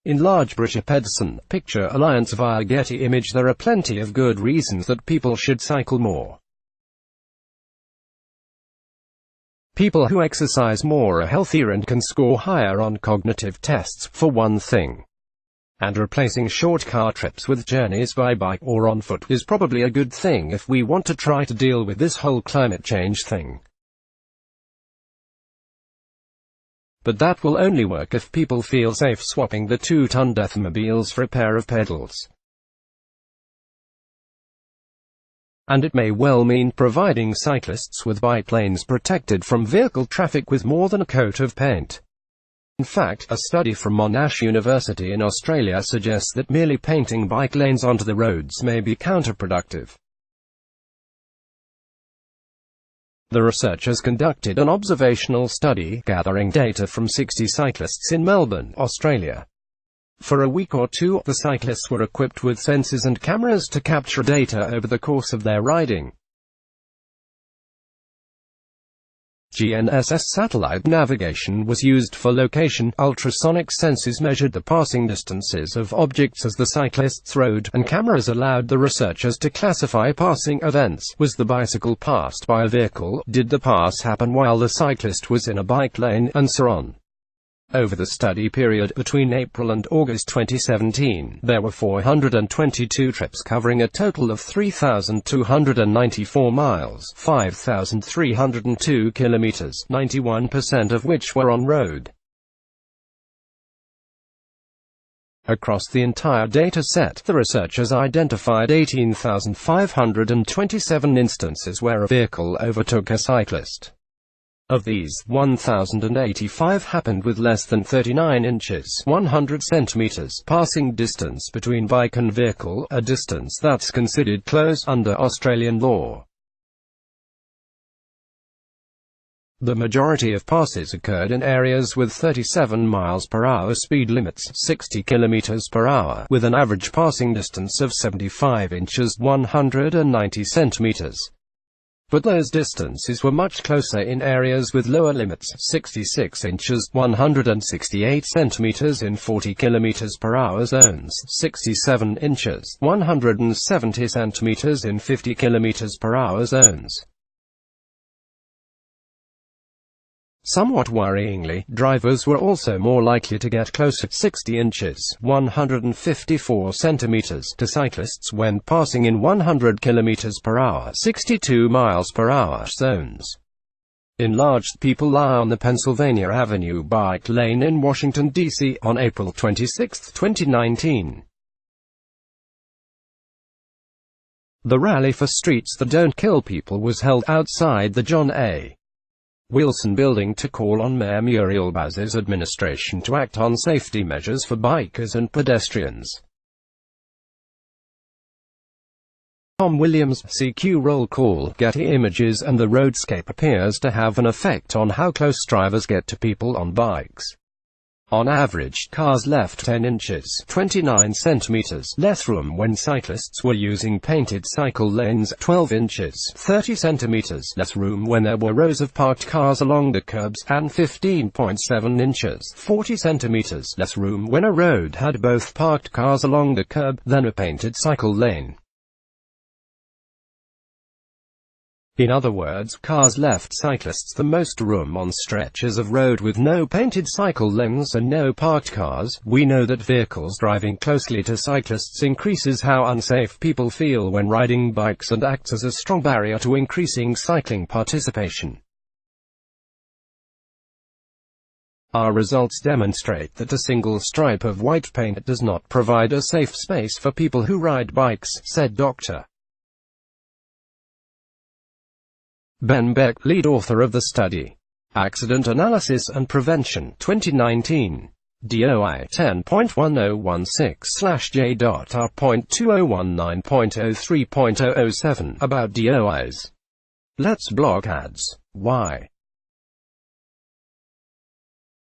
Enlarge Britta Pedersen, Picture Alliance via Getty Image There are plenty of good reasons that people should cycle more. People who exercise more are healthier and can score higher on cognitive tests, for one thing. And replacing short car trips with journeys by bike or on foot is probably a good thing if we want to try to deal with this whole climate change thing. But that will only work if people feel safe swapping the 2-ton deathmobiles for a pair of pedals. And it may well mean providing cyclists with bike lanes protected from vehicle traffic with more than a coat of paint. In fact, a study from Monash University in Australia suggests that merely painting bike lanes onto the roads may be counterproductive. The researchers conducted an observational study, gathering data from 60 cyclists in Melbourne, Australia. For a week or two, the cyclists were equipped with sensors and cameras to capture data over the course of their riding. GNSS satellite navigation was used for location. Ultrasonic sensors measured the passing distances of objects as the cyclists rode, and cameras allowed the researchers to classify passing events. Was the bicycle passed by a vehicle? Did the pass happen while the cyclist was in a bike lane? And so on. Over the study period between April and August 2017, there were 422 trips covering a total of 3,294 miles, 5,302 kilometers, 91% of which were on road. Across the entire data set, the researchers identified 18,527 instances where a vehicle overtook a cyclist. Of these, 1,085 happened with less than 39 inches 100 centimeters passing distance between bike and vehicle, a distance that's considered close under Australian law. The majority of passes occurred in areas with 37 miles per hour speed limits, 60 kilometers per hour, with an average passing distance of 75 inches 190 centimeters. But those distances were much closer in areas with lower limits, 66 inches 168 centimeters in 40 kilometers per hour zones, 67 inches 170 centimeters in 50 kilometers per hour zones. Somewhat worryingly, drivers were also more likely to get close at 60 inches 154 centimeters to cyclists when passing in 100 kilometers per hour 62 miles per hour zones. Enlarged people lie on the Pennsylvania Avenue bike lane in Washington, D.C. on April 26, 2019. The Rally for Streets That Don't Kill People was held outside the John A. Wilson Building to call on Mayor Muriel Baz's administration to act on safety measures for bikers and pedestrians. Tom Williams, CQ roll call. Getty Images and the roadscape appears to have an effect on how close drivers get to people on bikes. On average, cars left 10 inches 29 centimeters less room when cyclists were using painted cycle lanes, 12 inches 30 centimeters less room when there were rows of parked cars along the curbs, and 15.7 inches 40 centimeters less room when a road had both parked cars along the curb than a painted cycle lane. In other words, cars left cyclists the most room on stretches of road with no painted cycle lanes and no parked cars. We know that vehicles driving closely to cyclists increases how unsafe people feel when riding bikes and acts as a strong barrier to increasing cycling participation. Our results demonstrate that a single stripe of white paint does not provide a safe space for people who ride bikes, said Dr. Ben Beck, lead author of the study. Accident Analysis and Prevention, 2019. DOI 10.1016/J.R.2019.03.007 about DOIs. Let's block ads. Why?